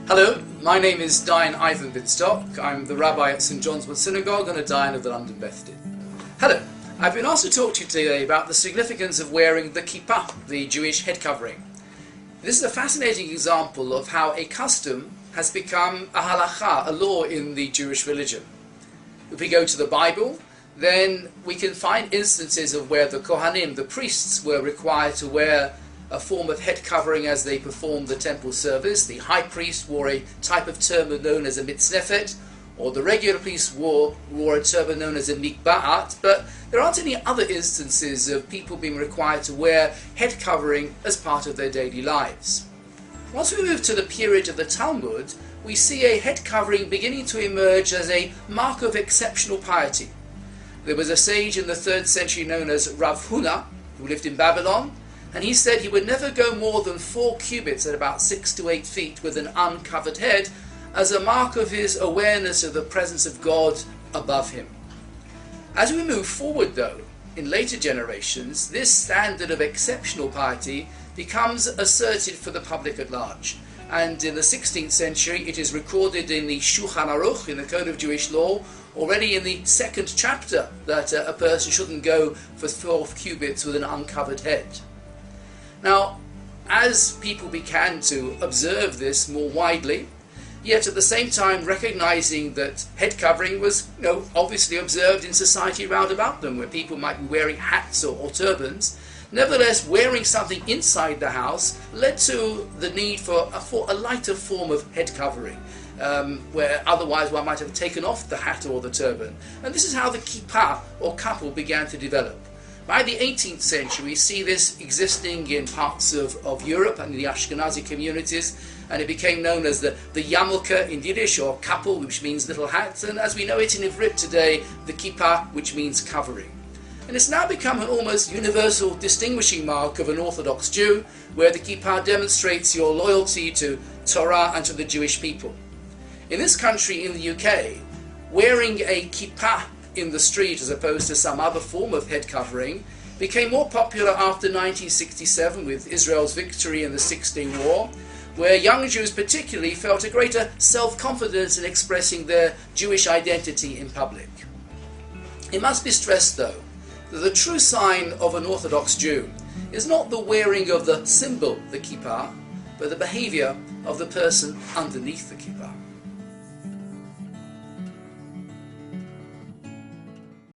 Hello, my name is Diane Ivan Bidstock. I'm the rabbi at St John's Wood Synagogue and a Diane of the London Beth Din. Hello, I've been asked to talk to you today about the significance of wearing the Kippa, the Jewish head covering. This is a fascinating example of how a custom has become a halacha, a law in the Jewish religion. If we go to the Bible, then we can find instances of where the Kohanim, the priests, were required to wear a form of head covering as they performed the temple service. The high priest wore a type of turban known as a mitznefet, or the regular priest wore a turban known as a mikba'at, but there aren't any other instances of people being required to wear head covering as part of their daily lives. Once we move to the period of the Talmud, we see a head covering beginning to emerge as a mark of exceptional piety. There was a sage in the 3rd century known as Rav Huna, who lived in Babylon, and he said he would never go more than 4 cubits at about 6 to 8 feet with an uncovered head as a mark of his awareness of the presence of God above him. As we move forward though, in later generations, this standard of exceptional piety becomes asserted for the public at large. And in the 16th century it is recorded in the Shulchan Aruch, in the Code of Jewish Law, already in the 2nd chapter, that a person shouldn't go for 4 cubits with an uncovered head. Now, as people began to observe this more widely, yet at the same time recognizing that head covering was obviously observed in society round about them, where people might be wearing hats or turbans, nevertheless wearing something inside the house led to the need for a lighter form of head covering, where otherwise one might have taken off the hat or the turban. And this is how the kippah or couple began to develop. By the 18th century, we see this existing in parts of Europe and in the Ashkenazi communities, and it became known as the yarmulke in Yiddish, or couple, which means little hat, and as we know it in Ivrit today, the kippah, which means covering. And it's now become an almost universal distinguishing mark of an Orthodox Jew, where the kippah demonstrates your loyalty to Torah and to the Jewish people. In this country, in the UK, wearing a kippah in the street as opposed to some other form of head covering became more popular after 1967 with Israel's victory in the Six-Day War, where young Jews particularly felt a greater self-confidence in expressing their Jewish identity in public. It must be stressed though that the true sign of an Orthodox Jew is not the wearing of the symbol, the kippah, but the behavior of the person underneath the kippah.